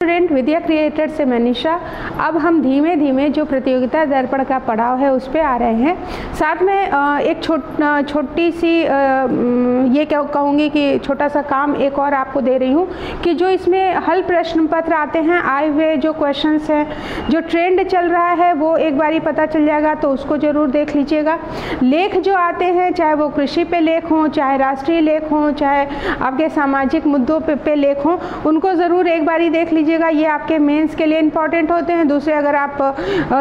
Student, विद्या creator से मनीषा। अब हम धीमे धीमे जो प्रतियोगिता दर्पण का पड़ाव है उस पे आ रहे हैं। साथ में एक छोटी सी ये कहूँगी कि छोटा सा काम एक और आपको दे रही हूँ कि जो इसमें हल प्रश्न पत्र आते हैं, आए हुए जो क्वेश्चंस हैं, जो ट्रेंड चल रहा है वो एक बारी पता चल जाएगा, तो उसको ज़रूर देख लीजिएगा। लेख जो आते हैं, चाहे वो कृषि पे लेख हों, चाहे राष्ट्रीय लेख हों, चाहे आपके सामाजिक मुद्दों पे लेख हों, उनको ज़रूर एक बारी देख लीजिएगा। ये आपके मेंस के लिए इम्पॉर्टेंट होते हैं। दूसरे, अगर आप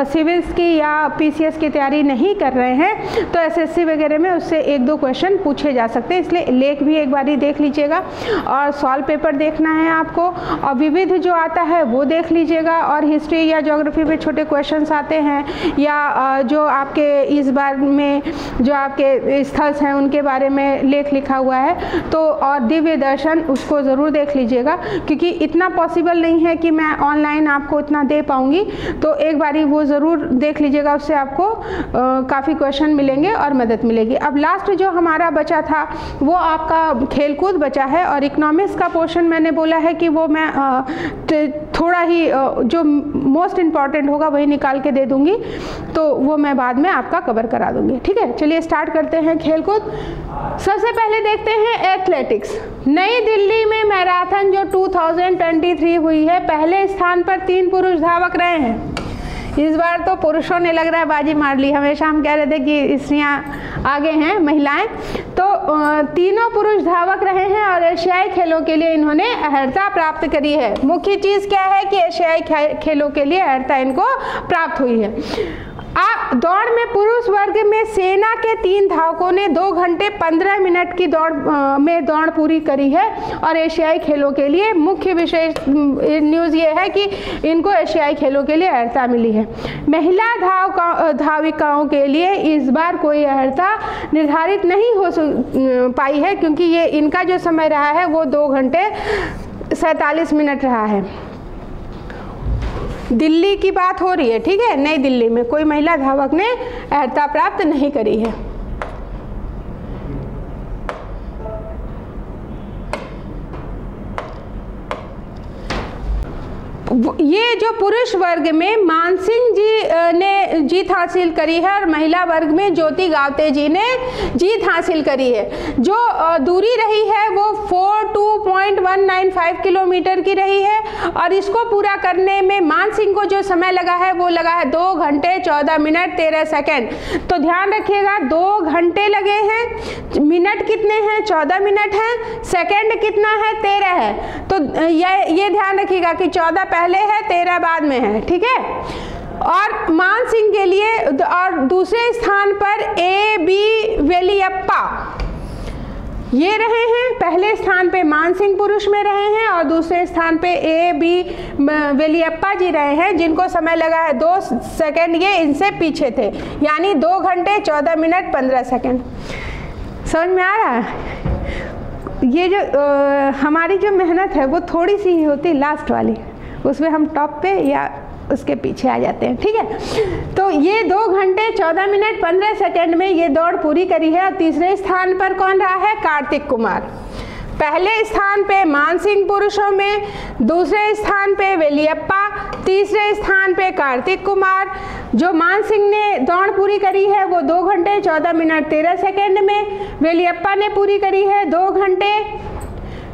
सिविल्स की या पीसीएस की तैयारी नहीं कर रहे हैं तो एसएससी वगैरह में उससे एक दो क्वेश्चन पूछे जा सकते हैं, इसलिए लेख भी एक बारी देख लीजिएगा। और सॉल्व पेपर देखना है आपको, और विविध जो आता है वो देख लीजिएगा। और हिस्ट्री या ज्योग्राफी में छोटे क्वेश्चंस आते हैं, या जो आपके इस बार में जो आपके स्थल हैं उनके बारे में लेख लिखा हुआ है, तो और दिव्य दर्शन उसको ज़रूर देख लीजिएगा, क्योंकि इतना पॉसिबल नहीं है कि मैं ऑनलाइन आपको इतना दे पाऊँगी, तो एक बारी वो ज़रूर देख लीजिएगा। उससे आपको काफ़ी क्वेश्चन मिलेंगे और मदद मिलेगी। अब लास्ट जो हमारा बचा था वो आपका खेलकूद बचा है, और इकोनॉमिक्स का पोर्शन मैंने बोला है कि वो मैं थोड़ा ही जो मोस्ट इम्पॉर्टेंट होगा वही निकाल के दे दूँगी, तो वो मैं बाद में आपका कवर करा दूँगी। ठीक है, चलिए स्टार्ट करते हैं खेलकूद। सबसे पहले देखते हैं एथलेटिक्स। नई दिल्ली में मैराथन जो 2023 हुई है, पहले स्थान पर 3 पुरुष धावक रहे हैं। इस बार तो पुरुषों ने लग रहा है बाजी मार ली। हमेशा हम कह रहे थे कि स्त्रियां आगे हैं, महिलाएं, तो तीनों पुरुष धावक रहे हैं और एशियाई खेलों के लिए इन्होंने अर्हता प्राप्त करी है। मुख्य चीज़ क्या है कि एशियाई खेलों के लिए अर्हता इनको प्राप्त हुई है। दौड़ में पुरुष वर्ग में सेना के 3 धावकों ने 2 घंटे 15 मिनट की दौड़ पूरी करी है, और एशियाई खेलों के लिए मुख्य विशेष न्यूज़ ये है कि इनको एशियाई खेलों के लिए अर्हता मिली है। महिला धाविकाओं के लिए इस बार कोई अर्हता निर्धारित नहीं हो पाई है, क्योंकि ये इनका जो समय रहा है वो 2 घंटे 47 मिनट रहा है। दिल्ली की बात हो रही है, ठीक है। नई दिल्ली में कोई महिला धावक ने अर्हता प्राप्त नहीं करी है। ये जो पुरुष वर्ग में मानसिंह जी ने जीत हासिल करी है, और महिला वर्ग में ज्योति गावते जी ने जीत हासिल करी है। जो दूरी रही है वो 42.195 किलोमीटर की रही है, और इसको पूरा करने में मानसिंह को जो समय लगा है वो लगा है 2 घंटे 14 मिनट 13 सेकेंड। तो ध्यान रखिएगा, 2 घंटे लगे हैं, मिनट कितने हैं? 14 मिनट हैं, सेकेंड कितना है? 13 है। तो ये ध्यान रखिएगा कि 14 पहले है, 13 बाद में है, ठीक है। और मान सिंह के लिए और दूसरे स्थान पर ए बी वेलियप्पा ये रहे हैं। पहले स्थान पे मान सिंह पुरुष में रहे हैं, और दूसरे स्थान पे ए बी वेलियप्पा जी रहे हैं, जिनको समय लगा है 2 सेकेंड, ये इनसे पीछे थे, यानी 2 घंटे 14 मिनट 15 सेकेंड। समझ में आ रहा है? ये जो हमारी जो मेहनत है वो थोड़ी सी ही होती, लास्ट वाली, उसमें हम टॉप पे या उसके पीछे आ जाते हैं, ठीक है। तो ये 2 घंटे 14 मिनट 15 सेकेंड में ये दौड़ पूरी करी है। और तीसरे स्थान पर कौन रहा है? कार्तिक कुमार। पहले स्थान पे मानसिंह पुरुषों में, दूसरे स्थान पे वेलियप्पा, तीसरे स्थान पे कार्तिक कुमार। जो मानसिंह ने दौड़ पूरी करी है वो 2 घंटे 14 मिनट 13 सेकेंड में, वेलियप्पा ने पूरी करी है 2 घंटे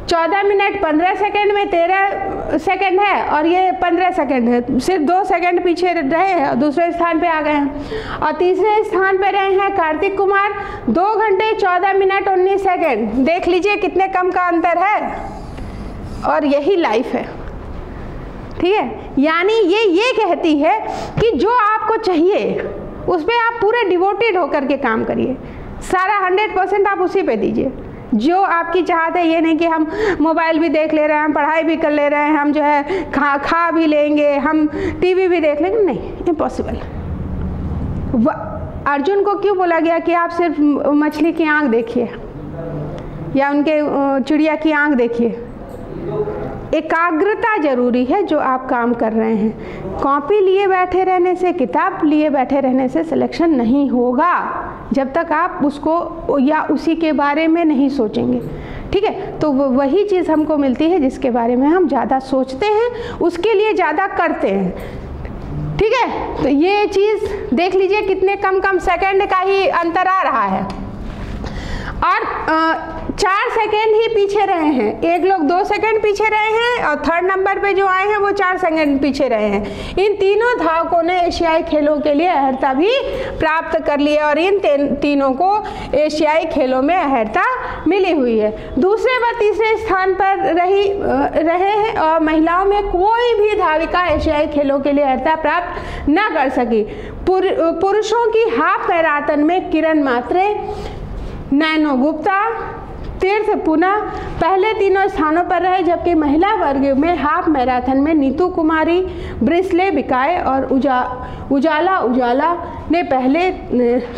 14 मिनट 15 सेकेंड में, 13 सेकेंड है, और ये 15 सेकेंड है, सिर्फ 2 सेकेंड पीछे रहे हैं, दूसरे स्थान पे आ गए हैं। और तीसरे स्थान पे रहे हैं कार्तिक कुमार, 2 घंटे 14 मिनट 19 सेकेंड। देख लीजिए कितने कम का अंतर है, और यही लाइफ है, ठीक है। यानी ये कहती है कि जो आपको चाहिए उस पर आप पूरे डिवोटेड होकर के काम करिए, सारा 100% आप उसी पे दीजिए। जो आपकी चाहत है, ये नहीं कि हम मोबाइल भी देख ले रहे हैं, हम पढ़ाई भी कर ले रहे हैं, हम जो है खा भी लेंगे, हम टीवी भी देख लेंगे, नहीं, इम्पॉसिबल। अर्जुन को क्यों बोला गया कि आप सिर्फ मछली की आंख देखिए या उनके चिड़िया की आंख देखिए? एकाग्रता जरूरी है जो आप काम कर रहे हैं। कॉपी लिए बैठे रहने से, किताब लिए बैठे रहने से सिलेक्शन नहीं होगा, जब तक आप उसको या उसी के बारे में नहीं सोचेंगे, ठीक है, तो वही चीज़ हमको मिलती है जिसके बारे में हम ज़्यादा सोचते हैं, उसके लिए ज़्यादा करते हैं। ठीक है, तो ये चीज़ देख लीजिए कितने कम सेकंड का ही अंतर आ रहा है, और 4 सेकेंड ही पीछे रहे हैं। एक लोग 2 सेकेंड पीछे रहे हैं और थर्ड नंबर पे जो आए हैं वो 4 सेकेंड पीछे रहे हैं। इन तीनों धावकों ने एशियाई खेलों के लिए अर्हता भी प्राप्त कर ली है और इन तीनों को एशियाई खेलों में अर्हता मिली हुई है। दूसरे व तीसरे स्थान पर रहे हैं और महिलाओं में कोई भी धाविका एशियाई खेलों के लिए अर्हता प्राप्त न कर सकी। पुरुषों की हाफ मैराथन में किरण मात्रे, नैनो गुप्ता, तीर्थ पुना पहले तीनों स्थानों पर रहे, जबकि महिला वर्ग में हाफ मैराथन में नीतू कुमारी, ब्रिस्ले बिकाय और उजाला ने पहले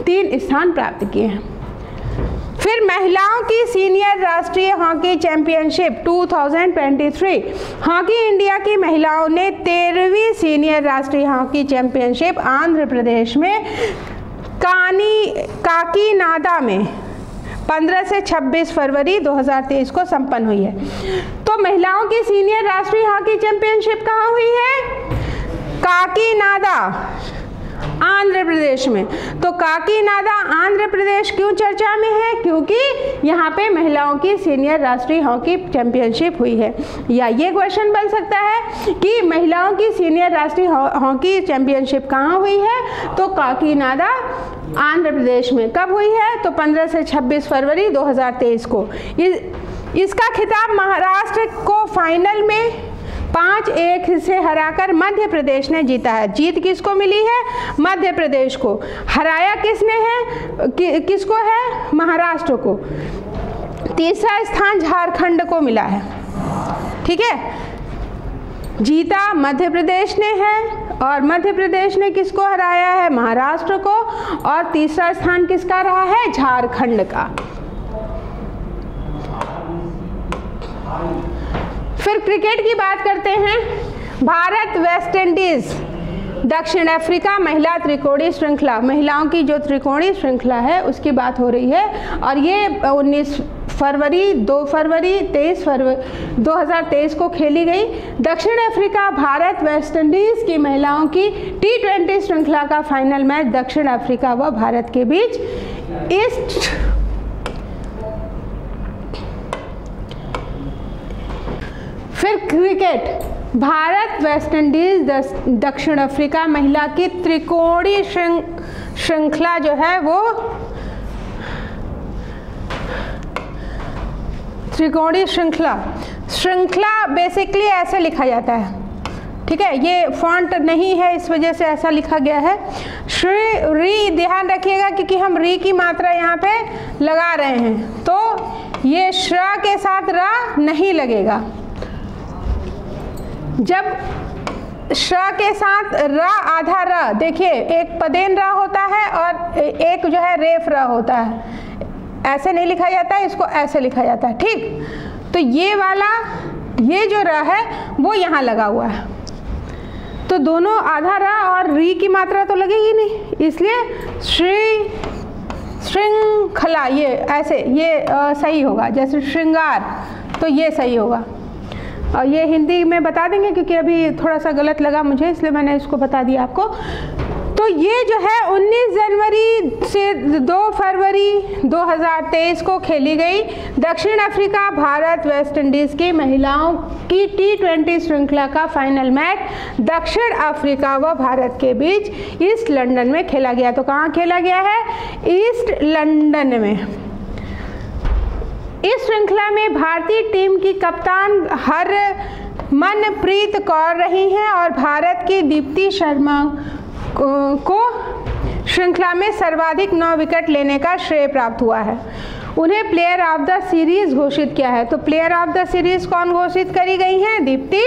3 स्थान प्राप्त किए हैं। फिर महिलाओं की सीनियर राष्ट्रीय हॉकी चैंपियनशिप 2023, हॉकी इंडिया की महिलाओं ने 13वीं सीनियर राष्ट्रीय हॉकी चैंपियनशिप आंध्र प्रदेश में काकीनाडा में 15 से 26 फरवरी 2023 को संपन्न हुई है। तो महिलाओं की सीनियर राष्ट्रीय हॉकी चैंपियनशिप कहाँ हुई है? काकीनाडा, आंध्र प्रदेश में। तो काकीनाडा आंध्र प्रदेश क्यों चर्चा में है? क्योंकि यहाँ पे महिलाओं की सीनियर राष्ट्रीय हॉकी चैंपियनशिप हुई है। या ये क्वेश्चन बन सकता है कि महिलाओं की सीनियर राष्ट्रीय हॉकी चैंपियनशिप कहाँ हुई है? तो काकीनाडा आंध्र प्रदेश में। कब हुई है? तो 15 से 26 फरवरी 2023 को। इसका खिताब महाराष्ट्र को फाइनल में 5-1 से हराकर मध्य प्रदेश ने जीता है। जीत किसको मिली है? मध्य प्रदेश को। हराया किसने है? किसको है? महाराष्ट्र को। तीसरा स्थान झारखंड को मिला है। ठीक है, जीता मध्य प्रदेश ने है और मध्य प्रदेश ने किसको हराया है? महाराष्ट्र को। और तीसरा स्थान किसका रहा है? झारखंड का। फिर क्रिकेट की बात करते हैं। भारत, वेस्ट इंडीज, दक्षिण अफ्रीका महिला त्रिकोणीय श्रृंखला, महिलाओं की जो त्रिकोणीय श्रृंखला है उसकी बात हो रही है। और ये 19 फरवरी, 2 फरवरी, 23 फरवरी 2023 को खेली गई। दक्षिण अफ्रीका, भारत, वेस्ट इंडीज की महिलाओं की T20 श्रृंखला का फाइनल मैच दक्षिण अफ्रीका व भारत के बीच फिर क्रिकेट, भारत, वेस्ट इंडीज, दक्षिण अफ्रीका महिला की त्रिकोणीय श्रृंखला जो है वो त्रिकोणीय श्रृंखला बेसिकली ऐसे लिखा जाता है। ठीक है, ये फॉन्ट नहीं है इस वजह से ऐसा लिखा गया है। री ध्यान रखिएगा क्योंकि हम री की मात्रा यहाँ पे लगा रहे हैं, तो ये श्र के साथ र नहीं लगेगा। जब श के साथ र आधा र, देखिए एक पदेन र होता है और एक जो है रेफ र होता है, ऐसे नहीं लिखा जाता है, इसको ऐसे लिखा जाता है। ठीक, तो ये वाला ये जो र है वो यहाँ लगा हुआ है, तो दोनों आधा र और री की मात्रा तो लगेगी नहीं, इसलिए श्रृंखला ये ऐसे ये सही होगा। जैसे श्रृंगार तो ये सही होगा। और ये हिंदी में बता देंगे क्योंकि अभी थोड़ा सा गलत लगा मुझे, इसलिए मैंने इसको बता दिया आपको। तो ये जो है 19 जनवरी से 2 फरवरी 2023 को खेली गई दक्षिण अफ्रीका, भारत, वेस्ट इंडीज़ की महिलाओं की T20 श्रृंखला का फाइनल मैच दक्षिण अफ्रीका व भारत के बीच ईस्ट लंदन में खेला गया। तो कहाँ खेला गया है? ईस्ट लंदन में। इस श्रृंखला में भारतीय टीम की कप्तान हरमनप्रीत कौर रही हैं और भारत की दीप्ति शर्मा को श्रृंखला में सर्वाधिक 9 विकेट लेने का श्रेय प्राप्त हुआ है। उन्हें प्लेयर ऑफ द सीरीज घोषित किया है। तो प्लेयर ऑफ द सीरीज कौन घोषित करी गई हैं? दीप्ति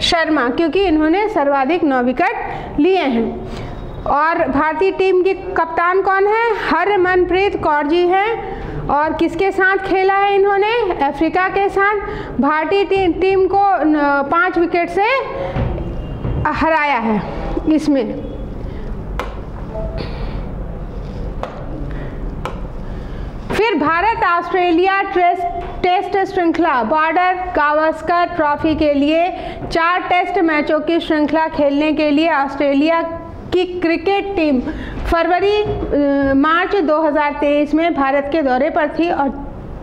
शर्मा, क्योंकि इन्होंने सर्वाधिक 9 विकेट लिए हैं। और भारतीय टीम की कप्तान कौन है? हरमनप्रीत कौर जी हैं। और किसके साथ खेला है इन्होंने? अफ्रीका के साथ। भारतीय टीम को 5 विकेट से हराया है इसमें। फिर भारत ऑस्ट्रेलिया टेस्ट श्रृंखला बॉर्डर गावस्कर ट्रॉफी के लिए 4 टेस्ट मैचों की श्रृंखला खेलने के लिए ऑस्ट्रेलिया की क्रिकेट टीम मार्च 2023 में भारत के दौरे पर थी और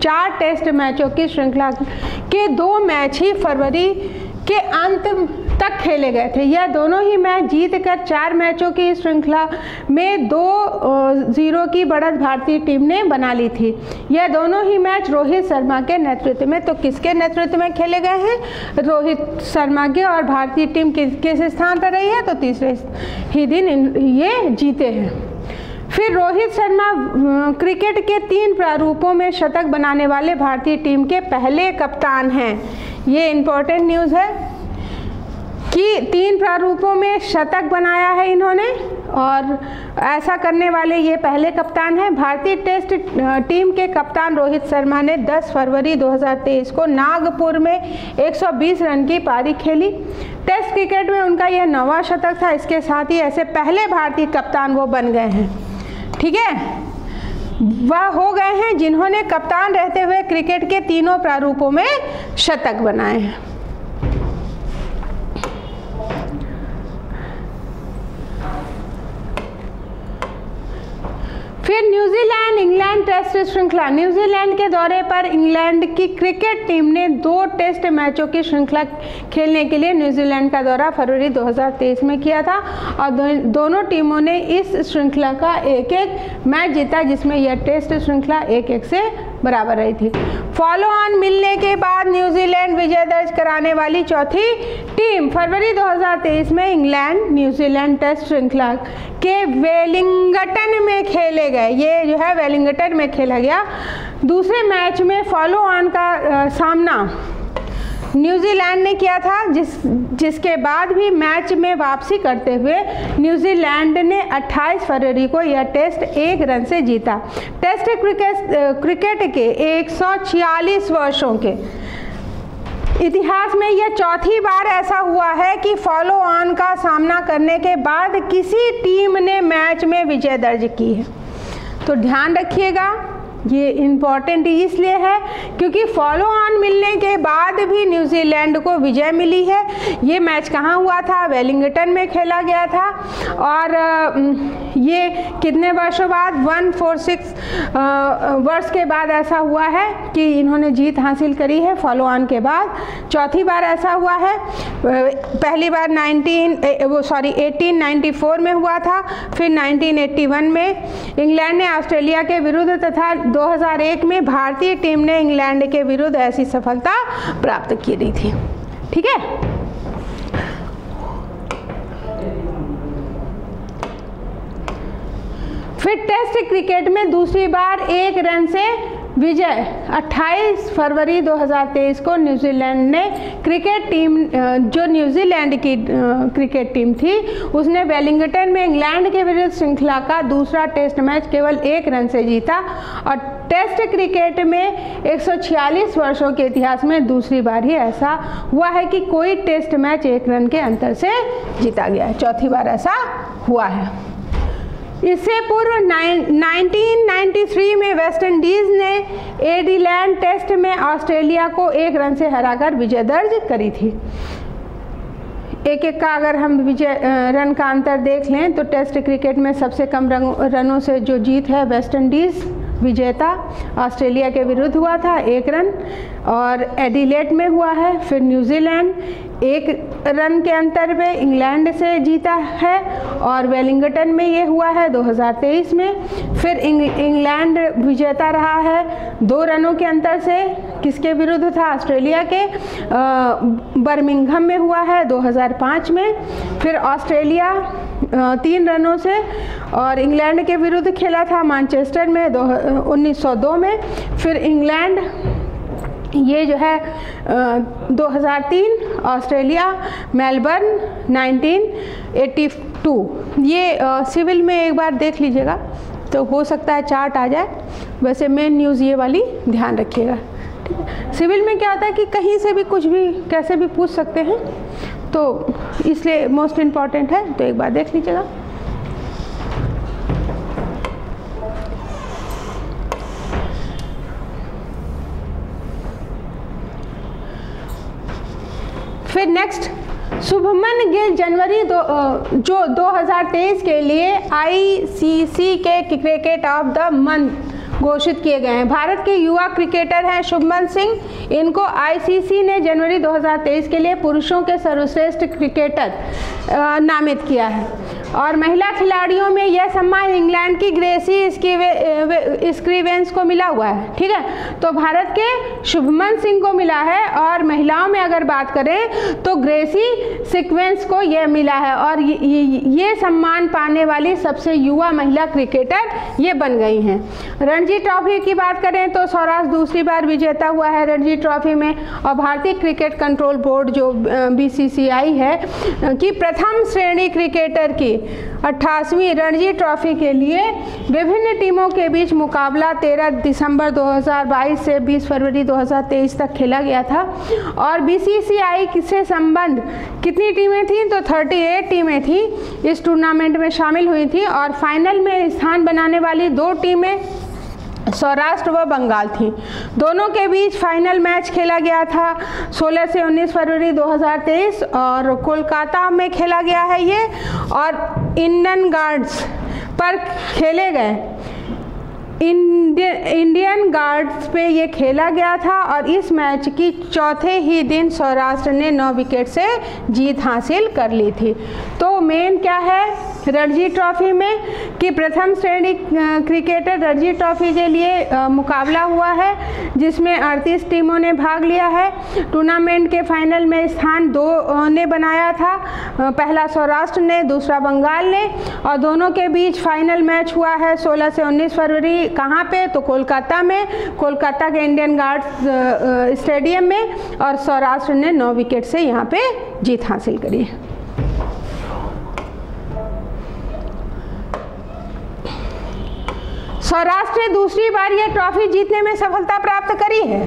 4 टेस्ट मैचों की श्रृंखला के 2 मैच ही फरवरी के अंत तक खेले गए थे। यह दोनों ही मैच जीतकर 4 मैचों की श्रृंखला में 2-0 की बढ़त भारतीय टीम ने बना ली थी। यह दोनों ही मैच रोहित शर्मा के नेतृत्व में, तो किसके नेतृत्व में खेले गए हैं? रोहित शर्मा के। और भारतीय टीम किस स्थान पर रही है? तो तीसरे ही दिन ये जीते हैं। फिर रोहित शर्मा क्रिकेट के 3 प्रारूपों में शतक बनाने वाले भारतीय टीम के पहले कप्तान हैं। ये इम्पोर्टेंट न्यूज़ है कि 3 प्रारूपों में शतक बनाया है इन्होंने और ऐसा करने वाले ये पहले कप्तान हैं। भारतीय टेस्ट टीम के कप्तान रोहित शर्मा ने 10 फरवरी 2023 को नागपुर में 120 रन की पारी खेली। टेस्ट क्रिकेट में उनका यह 9वां शतक था। इसके साथ ही ऐसे पहले भारतीय कप्तान वो बन गए हैं। ठीक है, वह हो गए हैं जिन्होंने कप्तान रहते हुए क्रिकेट के 3 प्रारूपों में शतक बनाए हैं। फिर न्यूजीलैंड इंग्लैंड टेस्ट श्रृंखला। न्यूजीलैंड के दौरे पर इंग्लैंड की क्रिकेट टीम ने 2 टेस्ट मैचों की श्रृंखला खेलने के लिए न्यूजीलैंड का दौरा फरवरी 2023 में किया था और दोनों टीमों ने इस श्रृंखला का 1-1 मैच जीता, जिसमें यह टेस्ट श्रृंखला 1-1 से बराबर रही थी। फॉलो ऑन मिलने के बाद न्यूजीलैंड विजय दर्ज कराने वाली चौथी टीम। फरवरी 2023 में इंग्लैंड न्यूजीलैंड टेस्ट श्रृंखला के वेलिंगटन में खेले गए। ये जो है वेलिंगटन में खेला गया। दूसरे मैच में फॉलो ऑन का सामना न्यूजीलैंड ने किया था, जिसके बाद भी मैच में वापसी करते हुए न्यूजीलैंड ने 28 फरवरी को यह टेस्ट 1 रन से जीता। टेस्ट क्रिकेट के 146 वर्षों के इतिहास में यह चौथी बार ऐसा हुआ है कि फॉलो ऑन का सामना करने के बाद किसी टीम ने मैच में विजय दर्ज की है। तो ध्यान रखिएगा, ये इम्पॉर्टेंट इसलिए है क्योंकि फॉलो ऑन मिलने के बाद भी न्यूजीलैंड को विजय मिली है। ये मैच कहाँ हुआ था? वेलिंगटन में खेला गया था और ये कितने वर्षों बाद 146 वर्ष के बाद ऐसा हुआ है कि इन्होंने जीत हासिल करी है फॉलो ऑन के बाद। चौथी बार ऐसा हुआ है। पहली बार 1894 में हुआ था, फिर 1981 में इंग्लैंड ने ऑस्ट्रेलिया के विरुद्ध तथा 2001 में भारतीय टीम ने इंग्लैंड के विरुद्ध ऐसी सफलता प्राप्त की रही थी। ठीक है, फिर टेस्ट क्रिकेट में दूसरी बार 1 रन से विजय 28 फरवरी 2023 को न्यूजीलैंड ने क्रिकेट टीम, जो न्यूजीलैंड की क्रिकेट टीम थी, उसने वेलिंगटन में इंग्लैंड के विरुद्ध श्रृंखला का दूसरा टेस्ट मैच केवल 1 रन से जीता और टेस्ट क्रिकेट में 146 वर्षों के इतिहास में दूसरी बार ही ऐसा हुआ है कि कोई टेस्ट मैच 1 रन के अंतर से जीता गया है। चौथी बार ऐसा हुआ है। इससे पूर्व 1993 में वेस्ट इंडीज़ ने एडिलेड टेस्ट में ऑस्ट्रेलिया को 1 रन से हराकर विजय दर्ज करी थी। एक का अगर हम विजय रन का अंतर देख लें तो टेस्ट क्रिकेट में सबसे कम रनों से जो जीत है वेस्ट इंडीज़ विजेता ऑस्ट्रेलिया के विरुद्ध हुआ था 1 रन, और एडिलेड में हुआ है। फिर न्यूजीलैंड 1 रन के अंतर में इंग्लैंड से जीता है और वेलिंगटन में ये हुआ है 2023 में। फिर इंग्लैंड विजेता रहा है 2 रनों के अंतर से। किसके विरुद्ध था? ऑस्ट्रेलिया के। बर्मिंघम में हुआ है 2005 में। फिर ऑस्ट्रेलिया 3 रनों से और इंग्लैंड के विरुद्ध खेला था मैनचेस्टर में 1902 में। फिर इंग्लैंड ये जो है 2003, ऑस्ट्रेलिया मेलबर्न 1982। ये सिविल में एक बार देख लीजिएगा तो हो सकता है चार्ट आ जाए। वैसे मेन न्यूज़ ये वाली ध्यान रखिएगा। ठीक है, सिविल में क्या होता है कि कहीं से भी कुछ भी कैसे भी पूछ सकते हैं, तो इसलिए मोस्ट इम्पॉर्टेंट है, तो एक बार देख लीजिएगा। फिर नेक्स्ट, शुभमन गिल जनवरी जो 2023 के लिए ICC के क्रिकेट ऑफ द मंथ घोषित किए गए हैं। भारत के युवा क्रिकेटर हैं शुभमन सिंह। इनको ICC ने जनवरी 2023 के लिए पुरुषों के सर्वश्रेष्ठ क्रिकेटर नामित किया है। और महिला खिलाड़ियों में यह सम्मान इंग्लैंड की ग्रेसी स्क्रीवेंस को मिला हुआ है। ठीक है, तो भारत के शुभमन सिंह को मिला है, और महिलाओं में अगर बात करें तो ग्रेसी स्क्रीवेंस को यह मिला है, और ये सम्मान पाने वाली सबसे युवा महिला क्रिकेटर ये बन गई हैं। रणजी ट्रॉफी की बात करें तो सौराष्ट्र दूसरी बार विजेता हुआ है रणजी ट्रॉफी में, और भारतीय क्रिकेट कंट्रोल बोर्ड जो BCCI है कि प्रथम श्रेणी क्रिकेटर की 88वीं रणजी ट्रॉफी के लिए विभिन्न टीमों के बीच मुकाबला 13 दिसंबर 2022 से 20 फरवरी 2023 तक खेला गया था। और BCCI से संबंध कितनी टीमें थीं, तो 38 टीमें थीं इस टूर्नामेंट में शामिल हुई थी, और फाइनल में स्थान बनाने वाली 2 टीमें सौराष्ट्र व बंगाल थी। दोनों के बीच फाइनल मैच खेला गया था 16 से 19 फरवरी 2023, और कोलकाता में खेला गया है ये, और इंडियन गार्ड्स पर खेले गए। इंडियन गार्ड्स पे ये खेला गया था, और इस मैच की चौथे ही दिन सौराष्ट्र ने 9 विकेट से जीत हासिल कर ली थी। तो मेन क्या है रणजी ट्रॉफी में कि प्रथम श्रेणी क्रिकेटर रणजी ट्रॉफी के लिए मुकाबला हुआ है, जिसमें 38 टीमों ने भाग लिया है। टूर्नामेंट के फाइनल में स्थान 2 ने बनाया था, पहला सौराष्ट्र ने, दूसरा बंगाल ने, और दोनों के बीच फाइनल मैच हुआ है 16 से 19 फरवरी। कहाँ पे, तो कोलकाता में, कोलकाता के इंडियन गार्ड्स स्टेडियम में, और सौराष्ट्र ने 9 विकेट से यहाँ पे जीत हासिल करी। सौराष्ट्र ने दूसरी बार ये ट्रॉफी जीतने में सफलता प्राप्त करी है।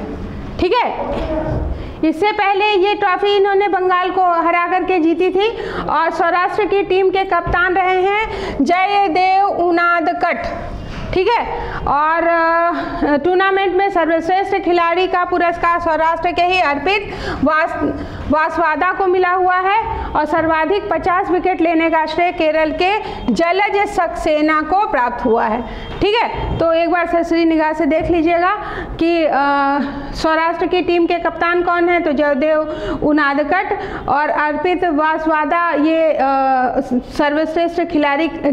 ठीक है, इससे पहले ये ट्रॉफी इन्होंने बंगाल को हरा करके जीती थी, और सौराष्ट्र की टीम के कप्तान रहे हैं जयदेव उनादकट। ठीक है, और टूर्नामेंट में सर्वश्रेष्ठ खिलाड़ी का पुरस्कार सौराष्ट्र के ही अर्पित वासवादा को मिला हुआ है, और सर्वाधिक 50 विकेट लेने का श्रेय केरल के जलज सक्सेना को प्राप्त हुआ है। ठीक है, तो एक बार सरसरी निगाह से देख लीजिएगा कि सौराष्ट्र की टीम के कप्तान कौन है, तो जयदेव उनादकट और अर्पित वासवादा, ये सर्वश्रेष्ठ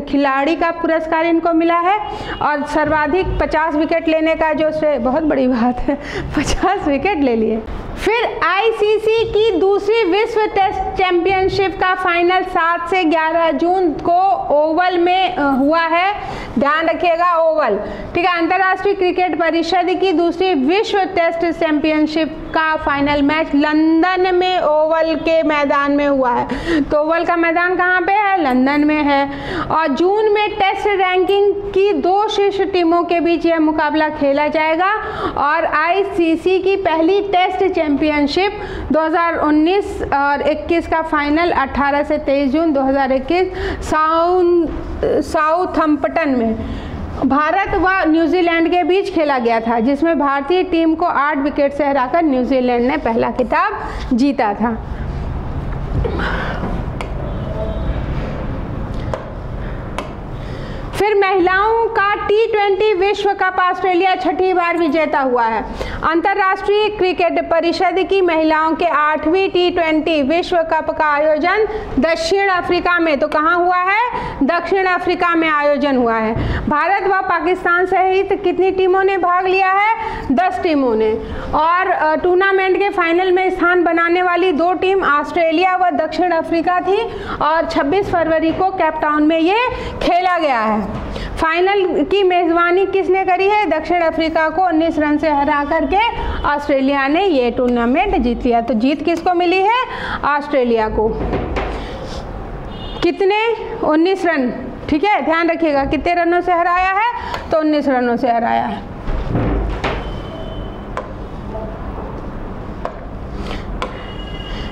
खिलाड़ी का पुरस्कार इनको मिला है, और सर्वाधिक 50 विकेट लेने का जो श्रेय, बहुत बड़ी बात है, 50 विकेट ले लिए। फिर ICC की दूसरी विश्व टेस्ट चैंपियनशिप का फाइनल 7 से 11 जून को ओवल में हुआ है, ध्यान रखिएगा ओवल। ठीक है, अंतर्राष्ट्रीय क्रिकेट परिषद की दूसरी विश्व टेस्ट चैंपियनशिप का फाइनल मैच लंदन में ओवल के मैदान में हुआ है। तो ओवल का मैदान कहाँ पे है, लंदन में है। और जून में टेस्ट रैंकिंग की 2 शीर्ष टीमों के बीच यह मुकाबला खेला जाएगा, और ICC की पहली टेस्ट चैंपियनशिप 2019 और 21 का फाइनल 18 से 23 जून 2021 साउथम्पटन में भारत व न्यूजीलैंड के बीच खेला गया था, जिसमें भारतीय टीम को 8 विकेट से हराकर न्यूजीलैंड ने पहला खिताब जीता था। फिर महिलाओं का T20 विश्व कप ऑस्ट्रेलिया 6ठी बार विजेता हुआ है। अंतर्राष्ट्रीय क्रिकेट परिषद की महिलाओं के 8वीं T20 विश्व कप का आयोजन दक्षिण अफ्रीका में, तो कहाँ हुआ है, दक्षिण अफ्रीका में आयोजन हुआ है। भारत व पाकिस्तान सहित कितनी टीमों ने भाग लिया है, 10 टीमों ने। और टूर्नामेंट के फाइनल में स्थान बनाने वाली 2 टीम ऑस्ट्रेलिया व दक्षिण अफ्रीका थी, और 26 फरवरी को केपटाउन में ये खेला गया है। फाइनल की मेजबानी किसने करी है, दक्षिण अफ्रीका को 19 रन से हरा करके ऑस्ट्रेलिया ने ये टूर्नामेंट जीत लिया। तो जीत किसको मिली है, ऑस्ट्रेलिया को। कितने, 19 रन। ठीक है, ध्यान रखिएगा कितने रनों से हराया है, तो 19 रनों से हराया है।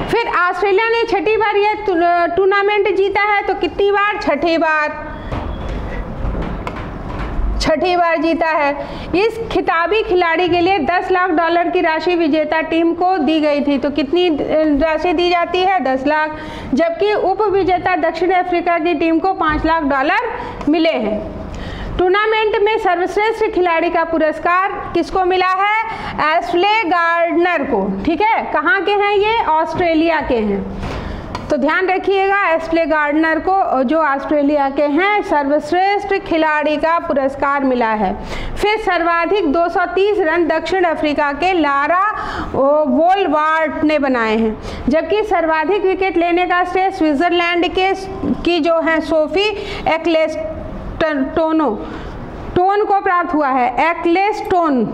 फिर ऑस्ट्रेलिया ने 6ठी बार ये टूर्नामेंट जीता है, तो कितनी बार, 6ठी बार। छठी बार जीता है। इस खिताबी खिलाड़ी के लिए 10 लाख डॉलर की राशि विजेता टीम को दी गई थी। तो कितनी राशि दी जाती है? 10 लाख। जबकि उप विजेता दक्षिण अफ्रीका की टीम को 5 लाख डॉलर मिले हैं। टूर्नामेंट में सर्वश्रेष्ठ खिलाड़ी का पुरस्कार किसको मिला है? एशले गार्डनर को। ठीक है, कहाँ के हैं ये? ऑस्ट्रेलिया के हैं। तो ध्यान रखिएगा, एशले गार्डनर को जो ऑस्ट्रेलिया के हैं सर्वश्रेष्ठ खिलाड़ी का पुरस्कार मिला है। फिर सर्वाधिक 230 रन दक्षिण अफ्रीका के लारा वोलवार्ट ने बनाए हैं। जबकि सर्वाधिक विकेट लेने का श्रेय स्विट्जरलैंड की जो है सोफी एक्लेस्टोन को प्राप्त हुआ है। एक्लेस्टोन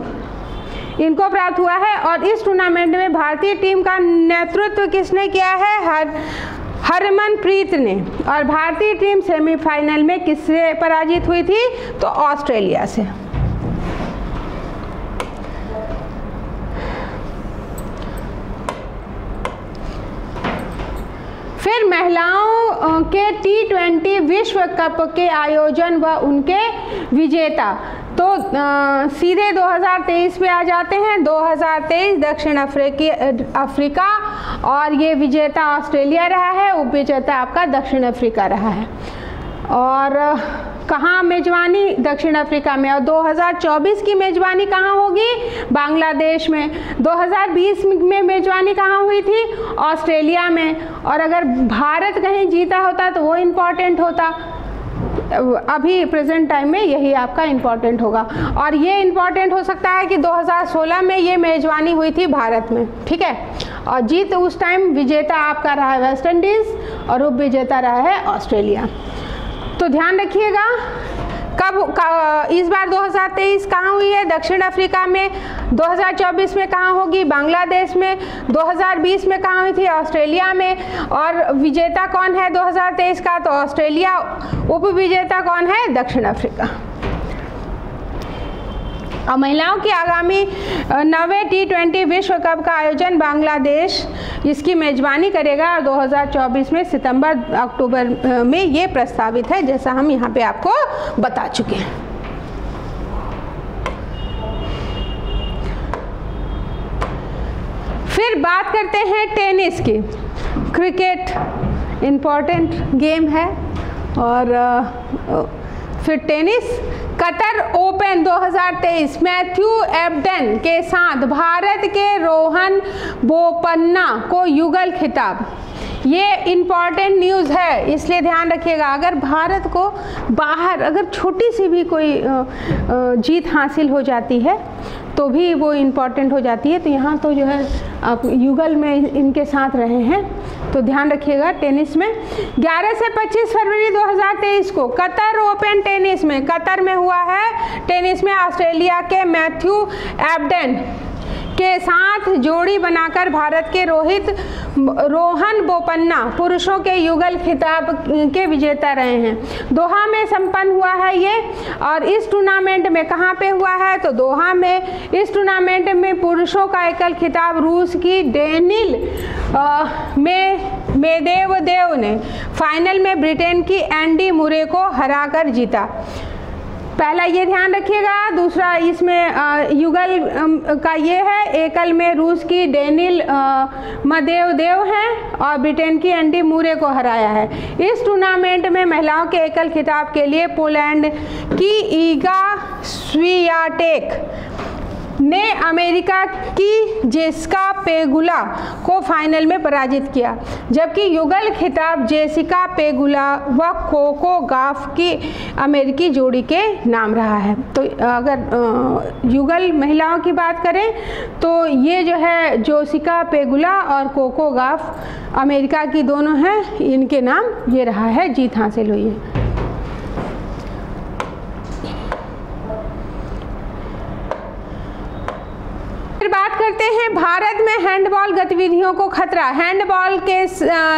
इनको प्राप्त हुआ है। और इस टूर्नामेंट में भारतीय टीम का नेतृत्व किसने किया है? हरमनप्रीत ने। और भारतीय टीम सेमीफाइनल में किससे पराजित हुई थी? तो ऑस्ट्रेलिया से। फिर महिलाओं के T20 विश्व कप के आयोजन व उनके विजेता। तो सीधे 2023 पे आ जाते हैं। 2023 दक्षिण अफ्रीका और ये विजेता ऑस्ट्रेलिया रहा है, उपविजेता आपका दक्षिण अफ्रीका रहा है। और कहाँ मेजबानी? दक्षिण अफ्रीका में। और 2024 की मेजबानी कहाँ होगी? बांग्लादेश में। 2020 में मेजबानी कहाँ हुई थी? ऑस्ट्रेलिया में। और अगर भारत कहीं जीता होता तो वो इम्पॉर्टेंट होता। अभी प्रेजेंट टाइम में यही आपका इम्पॉर्टेंट होगा। और ये इम्पॉर्टेंट हो सकता है कि 2016 में ये मेजबानी हुई थी भारत में। ठीक है, और जीत उस टाइम विजेता आपका रहा है वेस्ट इंडीज़ और उप विजेता रहा है ऑस्ट्रेलिया। तो ध्यान रखिएगा, कब इस बार 2023 कहाँ हुई है? दक्षिण अफ्रीका में। 2024 में कहाँ होगी? बांग्लादेश में। 2020 में कहाँ हुई थी? ऑस्ट्रेलिया में। और विजेता कौन है 2023 का? तो ऑस्ट्रेलिया। उप विजेता कौन है? दक्षिण अफ्रीका। और महिलाओं की आगामी 9वें T20 विश्व कप का आयोजन बांग्लादेश इसकी मेजबानी करेगा। और 2024 में सितंबर अक्टूबर में ये प्रस्तावित है, जैसा हम यहाँ पे आपको बता चुके हैं। फिर बात करते हैं टेनिस की। क्रिकेट इम्पॉर्टेंट गेम है। और फिर tennis Qatar open 2023 Matthew Ebden के साथ भारत के रोहन बोपन्ना को युगल खिताब। ये इम्पॉर्टेंट न्यूज़ है, इसलिए ध्यान रखिएगा। अगर भारत को बाहर अगर छोटी सी भी कोई जीत हासिल हो जाती है तो भी वो इम्पॉर्टेंट हो जाती है। तो यहाँ तो जो है आप युगल में इनके साथ रहे हैं, तो ध्यान रखिएगा। टेनिस में 11 से 25 फरवरी 2023 को कतर ओपन टेनिस में, कतर में हुआ है टेनिस में, ऑस्ट्रेलिया के मैथ्यू एबडन के साथ जोड़ी बनाकर भारत के रोहन बोपन्ना पुरुषों के युगल खिताब के विजेता रहे हैं। दोहा में संपन्न हुआ है ये। और इस टूर्नामेंट में कहाँ पे हुआ है? तो दोहा में। इस टूर्नामेंट में पुरुषों का एकल खिताब रूस की डेनिल मेदेवदेव ने फाइनल में ब्रिटेन की एंडी मुरे को हराकर जीता। पहला ये ध्यान रखिएगा। दूसरा इसमें युगल का ये है, एकल में रूस की डेनिल मेदेवदेव हैं और ब्रिटेन की एंडी मुरे को हराया है। इस टूर्नामेंट में महिलाओं के एकल खिताब के लिए पोलैंड की ईगा स्वियाटेक ने अमेरिका की जेसिका पेगुला को फाइनल में पराजित किया। जबकि युगल खिताब जेसिका पेगुला व कोको गाफ की अमेरिकी जोड़ी के नाम रहा है। तो अगर युगल महिलाओं की बात करें तो ये जो है जेसिका पेगुला और कोको गाफ अमेरिका की दोनों हैं, इनके नाम ये रहा है, जीत हासिल हुई है। फिर बात करते हैं भारत में हैंडबॉल गतिविधियों को खतरा। हैंडबॉल के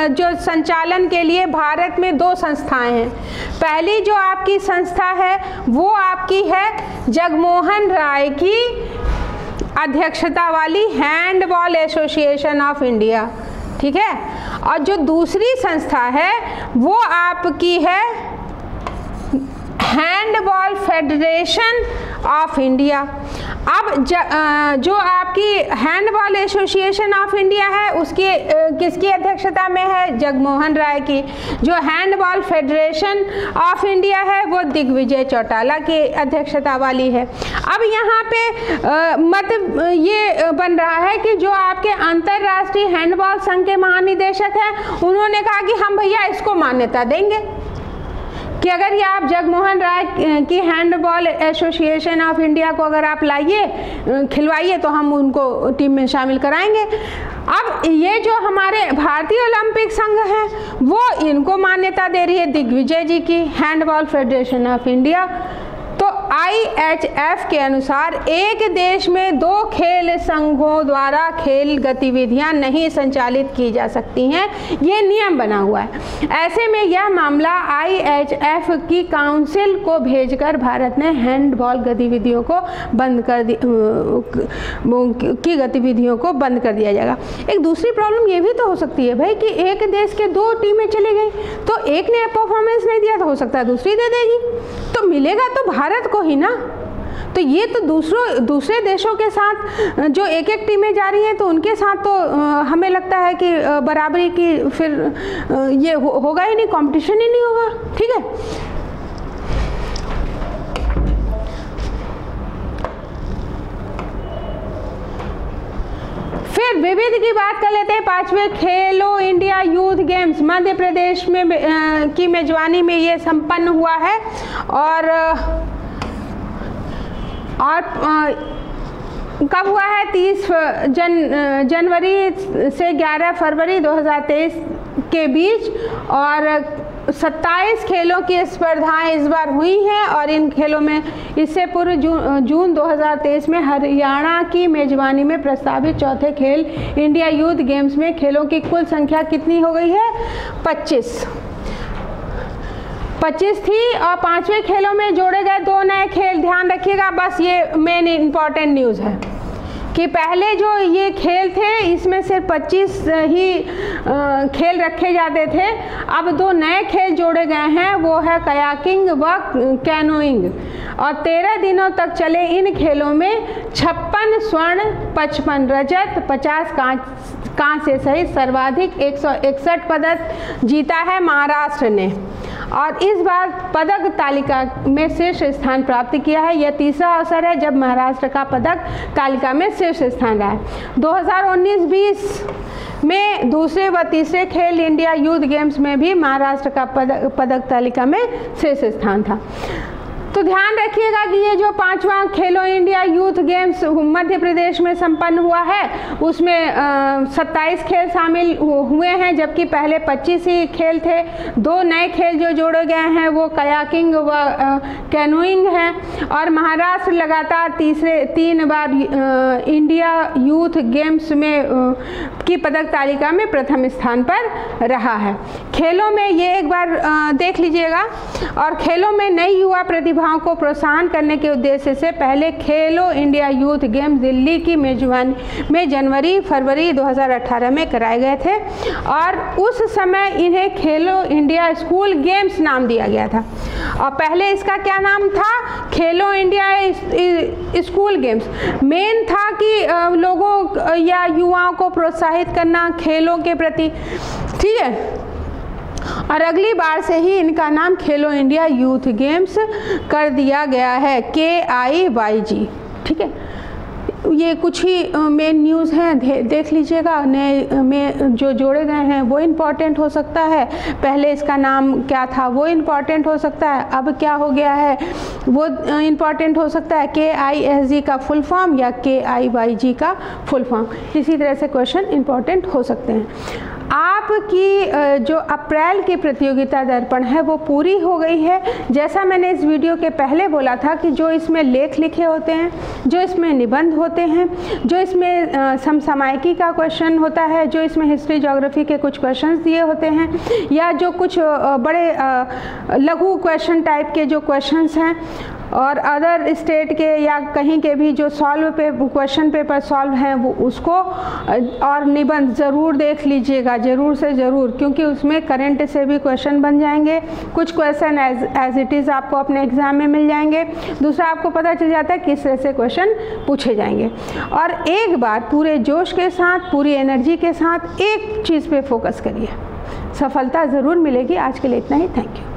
जो संचालन के लिए भारत में 2 संस्थाएं हैं। पहली जो आपकी संस्था है वो आपकी है जगमोहन राय की अध्यक्षता वाली हैंडबॉल एसोसिएशन ऑफ इंडिया, ठीक है। और जो दूसरी संस्था है वो आपकी है हैंडबॉल फेडरेशन ऑफ इंडिया। अब जो आपकी हैंडबॉल एसोसिएशन ऑफ इंडिया है उसकी किसकी अध्यक्षता में है? जगमोहन राय की। जो हैंडबॉल फेडरेशन ऑफ इंडिया है वो दिग्विजय चौटाला की अध्यक्षता वाली है। अब यहाँ पे मत ये बन रहा है कि जो आपके अंतर्राष्ट्रीय हैंडबॉल संघ के महानिदेशक हैं उन्होंने कहा कि हम भैया इसको मान्यता देंगे कि अगर ये आप जगमोहन राय की हैंडबॉल एसोसिएशन ऑफ इंडिया को अगर आप लाइए खिलवाइए तो हम उनको टीम में शामिल कराएंगे। अब ये जो हमारे भारतीय ओलंपिक संघ है वो इनको मान्यता दे रही है दिग्विजय जी की हैंडबॉल फेडरेशन ऑफ इंडिया। तो IHF के अनुसार एक देश में 2 खेल संघों द्वारा खेल गतिविधियां नहीं संचालित की जा सकती हैं, ये नियम बना हुआ है। ऐसे में यह मामला IHF की काउंसिल को भेजकर भारत ने हैंडबॉल गतिविधियों को बंद कर दिया जाएगा। एक दूसरी प्रॉब्लम ये भी तो हो सकती है भाई कि एक देश के 2 टीमें चली गई तो एक ने परफॉर्मेंस नहीं दिया तो हो सकता है दूसरी दे देगी, तो मिलेगा तो भारत को ही ना। तो ये तो दूसरे देशों के साथ जो एक टीमें जा रही हैं तो उनके साथ तो हमें लगता है कि बराबरी की फिर ये होगा ही नहीं, कंपटीशन ही नहीं होगा। ठीक है, फिर विविध की बात कर लेते हैं। 5वें खेलो India youth games Madhya Pradesh में की मेजबानी में ये संपन्न हुआ है और कब हुआ है? 30 जनवरी से 11 फरवरी 2023 के बीच और 27 खेलों की स्पर्धाएं इस बार हुई हैं और इन खेलों में इससे पूर्व जून 2023 में हरियाणा की मेजबानी में प्रस्तावित चौथे खेल इंडिया यूथ गेम्स में खेलों की कुल संख्या कितनी हो गई है? 25 थी और 5वें खेलों में जोड़े गए 2 नए खेल। ध्यान रखिएगा, बस ये मेन इंपॉर्टेंट न्यूज़ है कि पहले जो ये खेल थे इसमें सिर्फ 25 ही खेल रखे जाते थे। अब 2 नए खेल जोड़े गए हैं, वो है कयाकिंग व कैनोइंग और 13 दिनों तक चले इन खेलों में 56 स्वर्ण, 55 रजत, 50 कांस्य सहित सर्वाधिक 161 पदक जीता है महाराष्ट्र ने और इस बार पदक तालिका में शीर्ष स्थान प्राप्त किया है। यह तीसरा अवसर है जब महाराष्ट्र का पदक तालिका में शीर्ष स्थान रहा है। 2019-20 में दूसरे व तीसरे खेल इंडिया यूथ गेम्स में भी महाराष्ट्र का पदक तालिका में शीर्ष स्थान था। तो ध्यान रखिएगा कि ये जो 5वां खेलो India youth games Madhya Pradesh में संपन्न हुआ है उसमें 27 खेल शामिल हुए हैं जबकि पहले 25 ही खेल थे। 2 नए खेल जो जोड़े गए हैं वो कयाकिंग व कैनोइंग हैं और महाराष्ट्र लगातार 3 बार इंडिया यूथ गेम्स में की पदक तालिका में प्रथम स्थान पर रहा है। खेलों में ये एक बार देख लीजिएगा और खेलों में नई युवा प्रतिभा को प्रोत्साहन करने के उद्देश्य से पहले खेलो इंडिया यूथ गेम्स दिल्ली की मेजबानी में जनवरी फरवरी 2018 में कराए गए थे और उस समय इन्हें खेलो इंडिया स्कूल गेम्स नाम दिया गया था और पहले इसका क्या नाम था? खेलो इंडिया स्कूल गेम्स। मेन था कि लोगों या युवाओं को प्रोत्साहित करना खेलों के प्रति, ठीक है। और अगली बार से ही इनका नाम खेलो इंडिया यूथ गेम्स कर दिया गया है, KIYG, ठीक है। ये कुछ ही मेन न्यूज़ हैं, देख लीजिएगा। नए में जो जोड़े गए हैं वो इम्पॉर्टेंट हो सकता है, पहले इसका नाम क्या था वो इम्पॉर्टेंट हो सकता है, अब क्या हो गया है वो इम्पॉर्टेंट हो सकता है, KISG का फुल फॉर्म या KIYG का फुल फॉर्म। इसी तरह से क्वेश्चन इम्पॉर्टेंट हो सकते हैं। आपकी जो अप्रैल की प्रतियोगिता दर्पण है वो पूरी हो गई है। जैसा मैंने इस वीडियो के पहले बोला था कि जो इसमें लेख लिखे होते हैं, जो इसमें निबंध होते हैं, जो इसमें समसामयिकी का क्वेश्चन होता है, जो इसमें हिस्ट्री ज्योग्राफी के कुछ क्वेश्चंस दिए होते हैं या जो कुछ बड़े लघु क्वेश्चन टाइप के जो क्वेश्चंस हैं और अदर स्टेट के या कहीं के भी जो क्वेश्चन पेपर सॉल्व हैं वो उसको और निबंध ज़रूर देख लीजिएगा, ज़रूर से ज़रूर, क्योंकि उसमें करंट से भी क्वेश्चन बन जाएंगे। कुछ क्वेश्चन एज इट इज़ आपको अपने एग्ज़ाम में मिल जाएंगे। दूसरा, आपको पता चल जाता है किस तरह से क्वेश्चन पूछे जाएंगे। और एक बार पूरे जोश के साथ, पूरी एनर्जी के साथ एक चीज़ पे फोकस करिए, सफलता ज़रूर मिलेगी। आज के लिए इतना ही। Thank you.